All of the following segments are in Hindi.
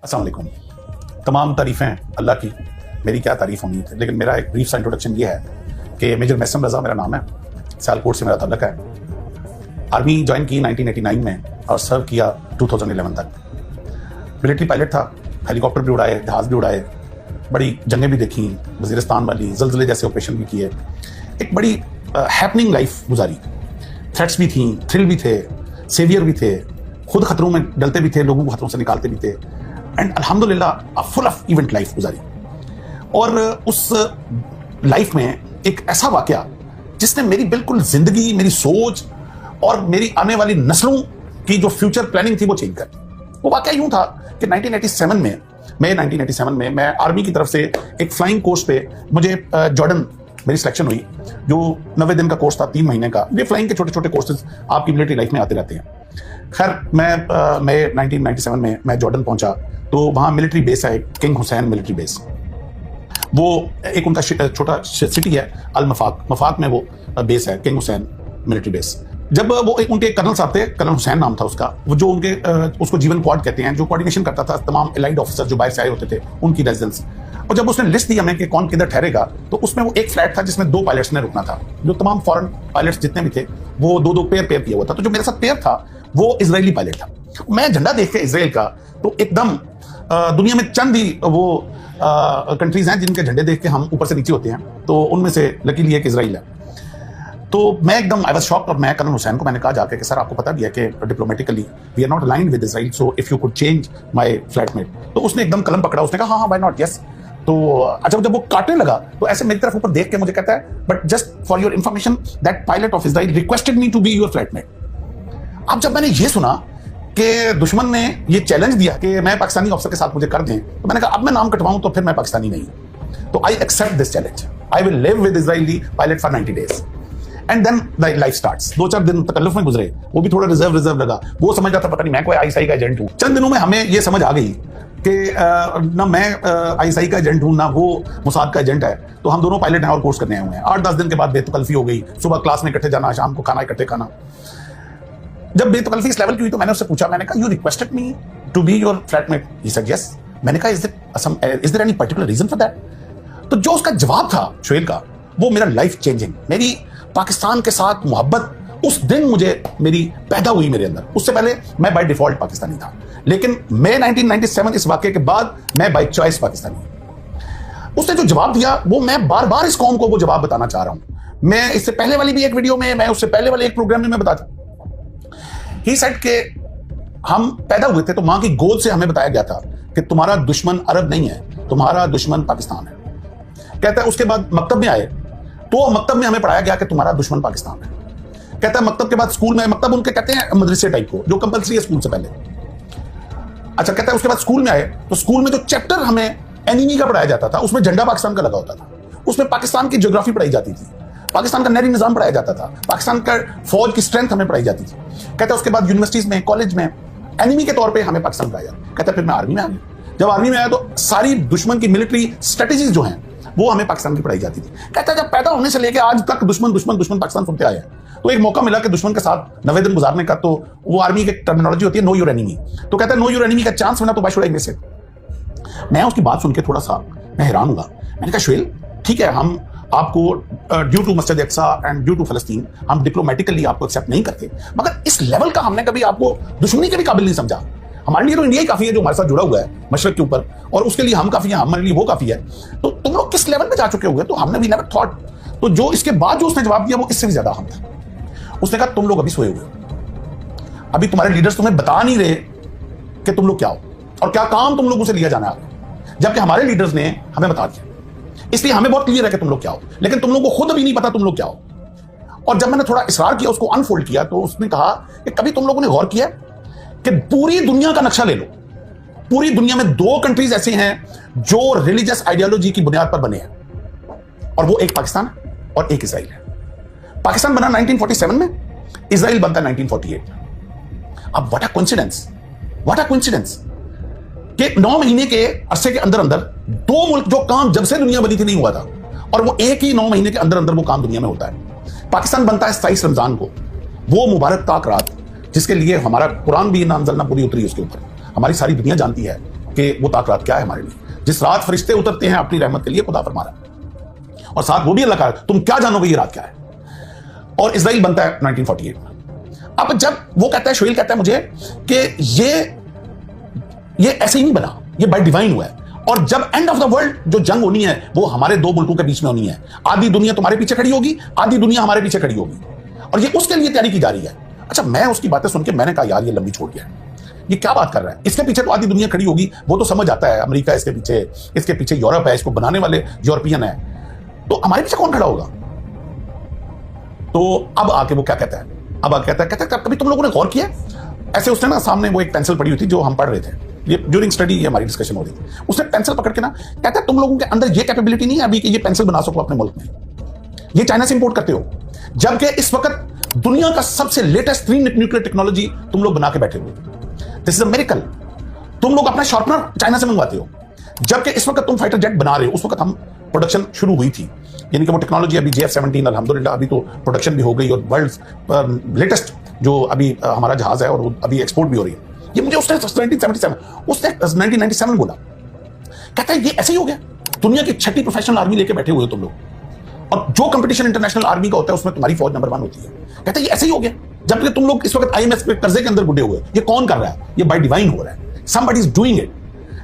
अस्सलाम वालेकुम। तमाम तारीफ़ें अल्लाह की, मेरी क्या तारीफ़ होनी थी, लेकिन मेरा एक ब्रीफ सा इंट्रोडक्शन ये है कि मेजर मैसम रज़ा मेरा नाम है, सियालकोट से मेरा ताल्लुक है। आर्मी ज्वाइन की 1989 में और सर्व किया 2011 तक। मिलिट्री पायलट था, हेलीकॉप्टर भी उड़ाए, जहाज़ भी उड़ाए, बड़ी जंगें भी देखी, वज़ीरिस्तान वाली, ज़लज़ले जैसे ऑपरेशन भी किए। एक बड़ी हैपनिंग लाइफ गुजारी। थ्रेट्स भी थी, थ्रिल भी थे, सेवियर भी थे, खुद खतरों में डलते भी थे, लोगों को खतरों से निकालते भी थे, एंड अल्हम्दुलिल्लाह फुल ऑफ इवेंट लाइफ गुजारी। और उस लाइफ में एक ऐसा वाकया जिसने मेरी बिल्कुल जिंदगी, मेरी सोच और मेरी आने वाली नस्लों की जो फ्यूचर प्लानिंग थी वो चेंज कर दी। वो वाकया यूं था कि 1987 में मैं आर्मी की तरफ से एक फ्लाइंग कोर्स पे मुझे जॉर्डन मेरी सिलेक्शन हुई, जो 90 दिन का कोर्स था, 3 महीने का। ये फ्लाइंग के छोटे छोटे कोर्सेज आपकी मिलिट्री लाइफ में आते रहते हैं। खैर मैं 1997 में मैं जॉर्डन पहुंचा, तो वहाँ मिलिट्री बेस है, किंग हुसैन मिलिट्री बेस। वो एक उनका छोटा सिटी है, अल मफाक में वो बेस है, किंग हुसैन मिलिट्री बेस। जब वो उनके कर्नल साहब थे, कर्नल हुसैन नाम था उसका, वो जो उनके उसको जीवन क्वाड कहते हैं, जो कोऑर्डिनेशन करता था तमाम एलाइड ऑफिसर जो बाहर से आए होते थे उनकी रेजिडेंस। और जब उसने लिस्ट दी हमें कि कौन किधर ठहरेगा, तो उसमें वो एक फ्लैट था जिसमें 2 पायलट्स ने रुकना था। जो तमाम फॉरेन पायलट्स जितने भी थे वो 2-2 पेयर किया हुआ था। तो जो मेरे साथ पेयर था वो इजरायली पायलट था। मैं झंडा देख के इजराइल का, तो एकदम दुनिया में चंद ही वो कंट्रीज हैं जिनके झंडे देख के हम ऊपर से नीचे होते हैं, तो उनमें से लकीली एक इजराइल है। तो मैं एकदम आई वाज शॉक्ड। और मैं कर्नल हुसैन को मैंने कहा जाके कि सर आपको पता भी है कि diplomatically we are not aligned with Israel, so if you could change my flatmate. तो उसने एकदम कलम पकड़ा, उसने कहा हाँ व्हाई नॉट, यस। तो अच्छा, जब वो काटने लगा तो ऐसे मेरी तरफ ऊपर देख के मुझे कहता है, but just for your information that pilot of Israel requested me to be your flatmate. अब जब मैंने ये सुना कि दुश्मन ने ये चैलेंज दिया कि मैं पाकिस्तानी ऑफिसर के साथ मुझे कर दें, तो मैंने कहा अब मैं नाम कटवाऊं तो फिर मैं पाकिस्तानी नहीं हूं। तो I accept this challenge, I will live with Israeli pilot for 90 days and then life starts. 2-4 दिन तकल्लुफ में गुजरे, वो भी थोड़ा रिजर्व लगा। वो समझ रहा था पता नहीं मैं कोई आईएसआई का एजेंट हूं। चंद दिनों में हमें ये समझ आ गई कि ना मैं आईएसआई का एजेंट हूं, ना वो मुसाद का एजेंट है। तो हम दोनों पायलट हैं और कोर्स करने आए हुए हैं। 8-10 दिन के बाद बेतकल्फी हो गई, सुबह क्लास में इकट्ठे जाना, शाम को खाना इकट्ठे खाना। जब बेतकल्फी इस लेवल की हुई तो मैंने उससे पूछा, मैंने कहा you requested me to be your flatmate, he said yes. मैंने कहा is there any particular reason for that? तो जो उसका जवाब था शोएल का, वो मेरा लाइफ चेंजिंग, मेरी पाकिस्तान के साथ मोहब्बत उस दिन मुझे मेरी पैदा हुई मेरे अंदर। उससे पहले मैं बाय डिफॉल्ट पाकिस्तानी था, लेकिन मैं 1997 इस वाकये के बाद मैं बाय चॉइस पाकिस्तानी हूं। उसने जो जवाब दिया वो मैं बार बार इस कौम को वो जवाब बताना चाह रहा हूं। मैं इससे पहले वाली भी एक वीडियो में, मैं उससे पहले वाले एक प्रोग्राम में मैं बताता। ही सेड के हम पैदा हुए थे तो मां की गोद से हमें बताया गया था कि तुम्हारा दुश्मन अरब नहीं है, तुम्हारा दुश्मन पाकिस्तान है। कहता है उसके बाद मकतब में आए तो मकतब में हमें पढ़ाया गया कि तुम्हारा दुश्मन पाकिस्तान है। कहता है मकतब के बाद स्कूल में, मकतब उनके कहते हैं मदरसे टाइप को जो कंपलसरी है स्कूल से पहले। अच्छा, कहता है उसके बाद स्कूल में आए तो स्कूल में जो चैप्टर हमें एनिमी का पढ़ाया जाता था उसमें झंडा पाकिस्तान का लगा होता था। उसमें पाकिस्तान की ज्योग्राफी पढ़ाई जाती थी, पाकिस्तान का नहरी निजाम पढ़ाया जाता था, पाकिस्तान का फौज की स्ट्रेंथ हमें पढ़ाई जाती थी। कहता है उसके बाद यूनिवर्सिटीज में, कॉलेज में एनिमी के तौर पे हमें पाकिस्तान पढ़ाया जाता। कहता है फिर मैं आर्मी में आ गया। जब आर्मी में आया तो सारी दुश्मन की मिलिट्री स्ट्रेटेजीज जो हैं वो हमें पाकिस्तान की पढ़ाई जाती थी। कहता है जब पैदा होने से लेकर आज तक दुश्मन पाकिस्तान सुनते आए हैं, तो एक मौका मिला कि दुश्मन के साथ 90 दिन गुजारने का। तो वो आर्मी की टर्मिनोलॉजी होती है नो योर एनिमी। तो कहता है नो योर एनिमी का चांस मिला तो why should I miss it. मैं उसकी बात सुन के थोड़ा सा मैं हैरान हुआ। मैंने कहा शोएल ठीक है, हम आपको ड्यू टू मस्जिद अक्सा एंड ड्यू टू फलस्तीन हम डिप्लोमेटिकली आपको एक्सेप्ट नहीं करते, मगर इस लेवल का हमने कभी आपको दुश्मनी के भी काबिल नहीं समझा। हमारे लिए तो इंडिया ही काफी है जो हमारे साथ जुड़ा हुआ है मशरक के ऊपर, और उसके लिए हम काफी हैं, हमारे लिए वो काफी है। तो तुम लोग किस लेवल पे जा चुके हुए? तो हमने भी नेवर थॉट। तो जो इसके बाद जो उसने जवाब दिया वो इससे भी ज्यादा अहम था। उसने कहा तुम लोग अभी सोए हुए हो, अभी तुम्हारे लीडर्स तुम्हें बता नहीं रहे कि तुम लोग क्या हो और क्या काम तुम लोगों से लिया जाना है, जबकि हमारे लीडर्स ने हमें बता दिया। इसलिए हमें बहुत क्लियर है कि तुम लोग क्या हो, लेकिन तुम लोगों को खुद भी नहीं पता तुम लोग क्या हो। और जब मैंने थोड़ा इसरार किया, उसको अनफोल्ड किया, तो उसने कहा कि कभी तुम लोगों ने गौर किया कि पूरी दुनिया का नक्शा ले लो, पूरी दुनिया में 2 कंट्रीज ऐसे हैं जो रिलीजियस आइडियोलॉजी की बुनियाद पर बने हैं, और वो एक पाकिस्तान और एक इजराइल है। पाकिस्तान बना 1947 में, इजराइल बनता 1948। अब what a coincidence, what a coincidence कि 9 महीने के अरसे के अंदर अंदर 2 मुल्क, जो काम जब से दुनिया बनी थी नहीं हुआ था, और वो एक ही 9 महीने के अंदर अंदर वो काम दुनिया में होता है। पाकिस्तान बनता है 27 रमजान को, वो मुबारक ताक रात जिसके लिए हमारा कुरान भी नामजलना पूरी उतरी उसके ऊपर, हमारी सारी दुनिया जानती है कि वो ताक़त क्या है हमारे लिए। जिस रात फरिश्ते उतरते हैं अपनी रहमत के लिए, खुदा फरमा रहा है, और साथ वो भी अल्लाह का, तुम क्या जानोगे ये रात क्या है। और इजराइल बनता है 1948 में। अब जब वो कहता है, शोएल कहता है मुझे कि ये ऐसे ही नहीं बना, ये बाय डिवाइन हुआ है, और जब एंड ऑफ द वर्ल्ड जो जंग होनी है वो हमारे दो मुल्कों के बीच में होनी है। आधी दुनिया तुम्हारे पीछे खड़ी होगी, आधी दुनिया हमारे पीछे खड़ी होगी, और ये उसके लिए तैयारी की जा रही है। अच्छा, मैं उसकी बातें सुन के मैंने कहा यार ये लंबी छोड़ गया, ये क्या बात कर रहा है, इसके पीछे तो आधी दुनिया खड़ी होगी, वो तो समझ आता है, अमेरिका इसके पीछे यूरोप है, इसको बनाने वाले यूरोपियन है, तो हमारे पीछे कौन खड़ा होगा। तो अब आके वो क्या कहता है, अब आके कहता है कभी तुम लोगों ने गौर किया, ऐसे उसने ना सामने वो एक पेंसिल पड़ी हुई थी जो हम पढ़ रहे थे, ये ड्यूरिंग स्टडी ये हमारी डिस्कशन हो रही थी, उसने पेंसिल पकड़ के ना कहता है तुम लोगों के अंदर ये कैपेबिलिटी नहीं है अभी कि ये पेंसिल बना सको अपने मुल्क में, ये चाइना से इंपोर्ट करते हो, जबकि इस वक्त दुनिया का सबसे लेटेस्ट 3 न्यूक्लियर टेक्नोलॉजी तुम लोग बना के बैठे हो। This is a miracle. तुम लोग अपना शार्पनर चाइना से मंगवाते हो, जबकि इस वक्त तुम फाइटर जेट बना रहे हो, उस वक्त हम प्रोडक्शन शुरू हुई थी, यानी कि वो टेक्नोलॉजी अभी JF-17 अल्हम्दुलिल्लाह अभी तो प्रोडक्शन भी हो गई, और वर्ल्ड लेटेस्ट जो अभी हमारा जहाज है और वो अभी एक्सपोर्ट भी हो रही है। ये मुझे उसने 1997 बोला, कहता है ये ऐसे ही हो गया, दुनिया की 6ठी प्रोफेशनल आर्मी लेके बैठे हुए हो तुम लोग, और जो कंपटीशन इंटरनेशनल आर्मी का होता है उसमें तुम्हारी फौज नंबर 1 होती है। कहता है ये ऐसे ही हो गया, जबकि तुम लोग इस वक्त IMF पे कर्जे के अंदर गुड्डे हुए। ये कौन कर रहा है, ये बाय डिवाइन हो रहा है, somebody is doing it।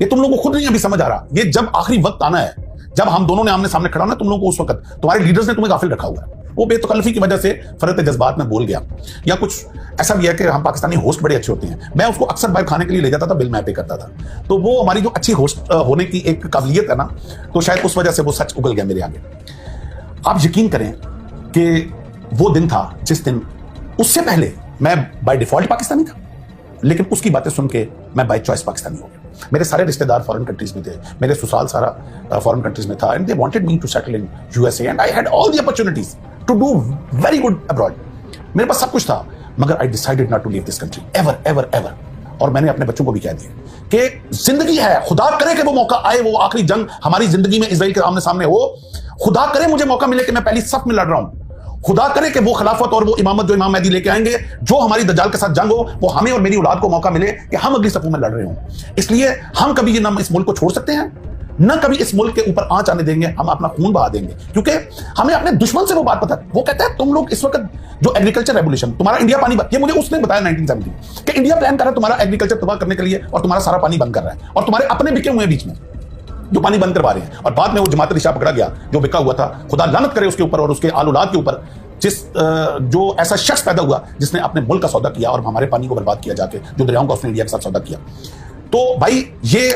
ये तुम लोगों को खुद नहीं अभी समझ आ रहा, ये जब आखिरी वक्त आना है, जब हम दोनों ने आमने सामने खड़ा होना, तुम लोगों को उस वक्त तुम्हारे लीडर्स ने तुम्हें गाफिल रखा हुआ है, वो बेतकल्लफी की वजह से फरत जज्बात में बोल गया, या कुछ ऐसा भी है कि हम पाकिस्तानी होस्ट बड़े अच्छे होते हैं, मैं उसको अक्सर बाहर खाने के लिए ले जाता था, बिल मैं पे करता था, तो वो हमारी जो अच्छी होस्ट होने की एक काबिलियत है ना, तो शायद उस वजह से वो सच उगल गया मेरे आगे। आप यकीन करें कि वो दिन था जिस दिन, उससे पहले मैं बाय डिफॉल्ट पाकिस्तानी था, लेकिन उसकी बातें सुन के मैं बाय चॉइस पाकिस्तानी हो गया। मेरे सारे रिश्तेदार फॉरेन कंट्रीज में थे, मेरे ससुराल सारा फॉरेन कंट्रीज में था, and they wanted me to settle in USA, and I had all the opportunities to do very good abroad. मेरे पास सब कुछ था, मगर I decided not to leave this country ever ever ever. और मैंने अपने बच्चों को भी कह दिया कि जिंदगी है, खुदा करे कि वो मौका आए, वो आखिरी जंग हमारी जिंदगी में इजराइल के आमने सामने हो, खुदा करे मुझे मौका मिले कि मैं पहली सफ में लड़ रहा हूं, खुदा करे कि वो खिलाफत और वो इमामत जो इमाम मेहदी लेके आएंगे, जो हमारी दज्जाल के साथ जंग हो, वो हमें और मेरी औलाद को मौका मिले कि हम अगली सफों में लड़ रहे हों। इसलिए हम कभी ये ना इस मुल्क को छोड़ सकते हैं, ना कभी इस मुल्क के ऊपर आंच आने देंगे, हम अपना खून बहा देंगे, क्योंकि हमें अपने दुश्मन से वो बात पता है। वो कहता है तुम लोग इस वक्त जो एग्रीकल्चर रेवोल्यूशन, तुम्हारा इंडिया पानी, ये मुझे उसने बताया 1970 कि इंडिया प्लान कर रहा है तुम्हारा एग्रीकल्चर तबाह करने के लिए, और तुम्हारा सारा पानी बंद कर रहा है, और तुम्हारे अपने बिके हुए बीच में जो पानी बंद करवा रहे हैं। और बाद में वो जमात रिशा पकड़ा गया जो बिका हुआ था, खुदा लानत करे उसके ऊपर और उसके आल औलाद के ऊपर, जो ऐसा शख्स पैदा हुआ जिसने अपने मुल्क का सौदा किया और हमारे पानी को बर्बाद किया जाके, जो दरियाओं का उसने इंडिया के साथ सौदा किया। तो भाई ये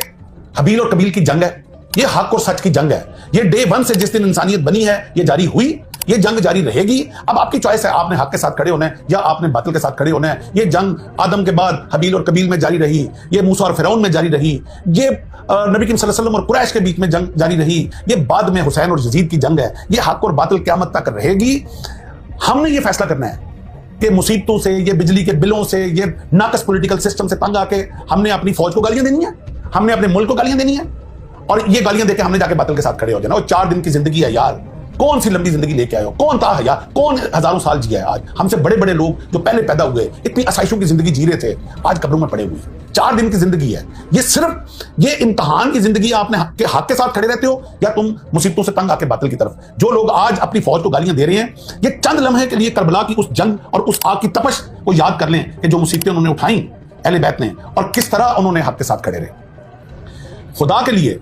हबील और कबील की जंग है, ये हक और सच की जंग है, ये डे 1 से जिस दिन इंसानियत बनी है ये जारी हुई, ये जंग जारी रहेगी। अब आपकी चॉइस है, आपने हक के साथ खड़े होना है या आपने बातिल के साथ खड़े होना है। ये जंग आदम के बाद हबील और कबील में जारी रही, ये मूसा और फिरौन में जारी रही, ये नबी करीम सल्लल्लाहु अलैहि वसल्लम और कुरैश के बीच में जंग जारी रही, ये बाद में हुसैन और यजीद की जंग है। ये हक और बातिल क़यामत तक रहेगी। हमने ये फैसला करना है कि मुसीबतों से, ये बिजली के बिलों से, ये नाकस पॉलिटिकल सिस्टम से तंग आके हमने अपनी फौज को गालियां देनी है, हमने अपने मुल्क को गालियां देनी है, और ये गालियां देके हमने जाके बातिल के साथ खड़े हो जाना। और 4 दिन की जिंदगी है यार, कौन सी लंबी जिंदगी लेके आए हो, कौन था यार, कौन हजारों साल जिया है। आज हमसे बड़े बड़े लोग जो पहले पैदा हुए इतनी आसाइशों की जिंदगी जी रहे थे, आज कब्रों में पड़े हुए। 4 दिन की जिंदगी है ये, सिर्फ ये इम्तिहान की जिंदगी। आपने हक के साथ खड़े रहते हो या तुम मुसीबतों से तंग आके बातिल की तरफ। जो लोग आज अपनी फौज को गालियां दे रहे हैं, ये चंद लम्हे के लिए करबला की उस जंग और उस आग की तपश को याद कर लें कि जो मुसीबतें उन्होंने उठाई अहले बैत ने, और किस तरह उन्होंने हक के साथ खड़े रहे। खुदा के लिए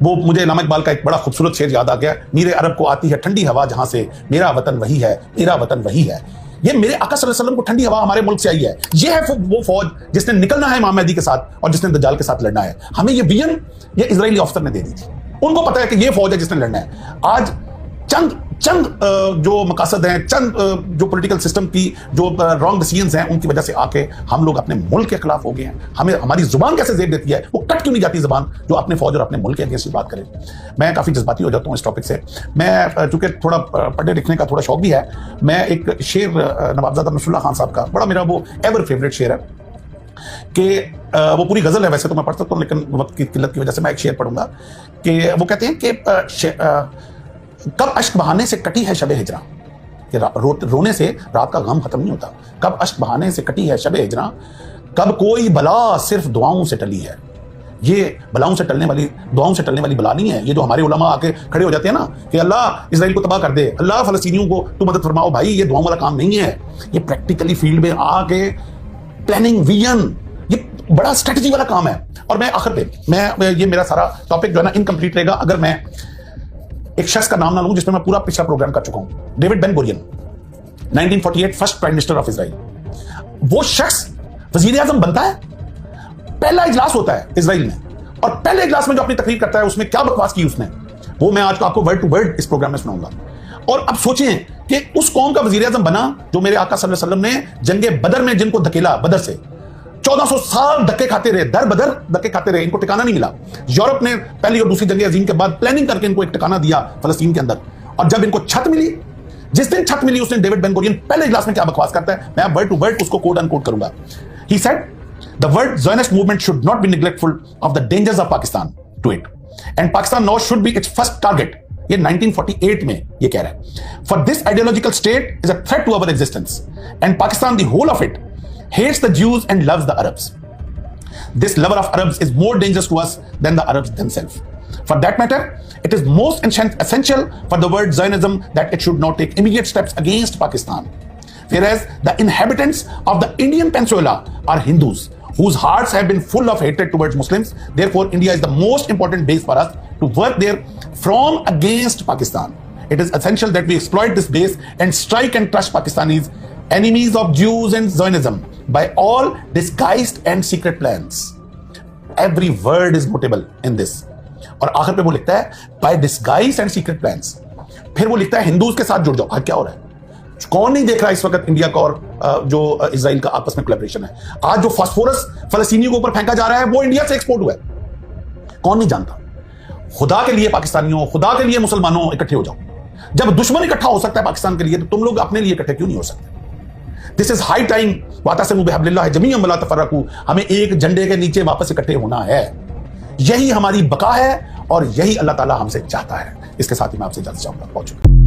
वो मुझे इल्हाम इकबाल का एक बड़ा खूबसूरत शेर याद आ गया, मीरे अरब को आती है ठंडी हवा जहां से, मेरा वतन वही है, मेरा वतन वही है। ये मेरे आका सल्लल्लाहु अलैहि वसल्लम को ठंडी हवा हमारे मुल्क से आई है। ये है वो फौज जिसने निकलना है इमाम मेहदी के साथ और जिसने दज्जाल के साथ लड़ना है। हमें ये विजन ये इजरायली ऑफिसर ने दे दी थी, उनको पता है कि ये फौज है जिसने लड़ना है। आज चंद जो मकासद हैं, चंद जो पॉलिटिकल सिस्टम की जो रॉन्ग डिसीजंस हैं, उनकी वजह से आके हम लोग अपने मुल्क के खिलाफ हो गए हैं। हमें हमारी जुबान कैसे जेब देती है, वो कट क्यों नहीं जाती जुबान जो अपने फौज और अपने मुल्क के अगेंस्ट बात करे। मैं काफ़ी जज्बाती हो जाता हूँ इस टॉपिक से। मैं चूंकि थोड़ा पढ़ने लिखने का थोड़ा शौक भी है, मैं एक शेर नवाबजादा नसरुल्लाह खान साहब का बड़ा मेरा वो एवर फेवरेट शेर है कि वो पूरी गजल है, वैसे तो मैं पढ़ सकता हूँ लेकिन वक्त की किल्लत की वजह से मैं एक शेर पढ़ूंगा कि वो कहते हैं कि कब अश्क बहाने से कटी है शबे हिजरा, कि रोने से रात का गम खत्म नहीं होता। कब अश्क बहाने से कटी है शबे हिजरा, कब कोई बला सिर्फ दुआओं से टली है, ये बलाओं से टलने वाली, दुआओं से टलने वाली बला नहीं है। ये जो हमारे उलमा आके खड़े हो जाते हैं ना कि अल्लाह इजराइल को तबाह कर दे, अल्लाह फलस्तीनियों को तू मदद फरमाओ, भाई ये दुआओं वाला काम नहीं है। ये प्रैक्टिकली फील्ड में आके प्लानिंग, विजन, ये बड़ा स्ट्रेटजी वाला काम है। और मैं आखिर पे मैं ये मेरा सारा टॉपिक जो है ना इनकम्प्लीट रहेगा अगर मैं एक शख्स का नाम ना लूं जिसमें मैं पूरा पिछला प्रोग्राम कर चुका हूं। David Ben Gurion, 1948 first prime minister of Israel. वो शख्स वजीर आजम बनता है, पहला इजलास होता है इजराइल में, और पहले इजलास में जो अपनी तकरीर करता है उसमें क्या बकवास की उसने, वो मैं आज आपको वर्ड टू वर्ड इस प्रोग्राम में सुनाऊंगा। और अब सोचें कि उस कौम का वजीर आजम बना जो मेरे आका सल्लल्लाहु अलैहि वसल्लम ने जंगे बदर में जिनको धकेला, बदर से 1400 साल धक्के खाते रहे, दर बदर धक्के खाते रहे, इनको ठिकाना नहीं मिला। यूरोप ने पहली और दूसरी जंग अजीम के बाद प्लानिंग करके इनको एक ठिकाना दिया फलस्तीन के अंदर, और जब इनको छत मिली, जिस दिन छत मिली उस दिन डेविड बेन गुरियन पहले इजलास में क्या बकवास करता है, मैं वर्ड टू वर्ड उसको कोट अनकोट करूंगा। He said the world Zionist movement should not be neglectful of the dangers of Pakistan to it, and Pakistan now should be its first target. ये 1948 में ये कह रहा है। For this ideological state is a threat to our existence, and Pakistan the whole of it hates the Jews and loves the Arabs. This lover of Arabs is more dangerous to us than the Arabs themselves. For that matter, it is most essential for the word Zionism that it should not take immediate steps against Pakistan. Whereas the inhabitants of the Indian Peninsula are Hindus, whose hearts have been full of hatred towards Muslims. Therefore, India is the most important base for us to work there from against Pakistan. It is essential that we exploit this base and strike and crush Pakistanis, enemies of Jews and Zionism, by all disguised and secret plans. Every word is notable in this. और आखिर पे वो लिखता है by disguised and secret plans. फिर वो लिखता है हिंदूज के साथ जुड़ जाओ। आज क्या हो रहा है? कौन नहीं देख रहा इस वक्त इंडिया का और जो इजराइल का आपस में कोलैबोरेशन है? आज जो फास्फोरस फलस्तीनियों के ऊपर फेंका जा रहा है वो इंडिया से एक्सपोर्ट हुआ है। कौन नहीं जानता? खुदा के लिए पाकिस्तानियों, खुदा के लिए मुसलमानों इकट्ठे हो जाओ। जब दुश्मन इकट्ठा हो सकता है पाकिस्तान के लिए, तो तुम लोग अपने लिए इकट्ठे क्यों नहीं हो सकते? This is high time. वातसिमू बिहब्लिल्लाहि जमीअन वला तफर्रकू। हमें एक झंडे के नीचे वापस इकट्ठे होना है। यही हमारी बका है और यही अल्लाह ताला हमसे चाहता है। इसके साथ ही मैं आपसे इजाजत चाहूंगा। पहुंचूंगा।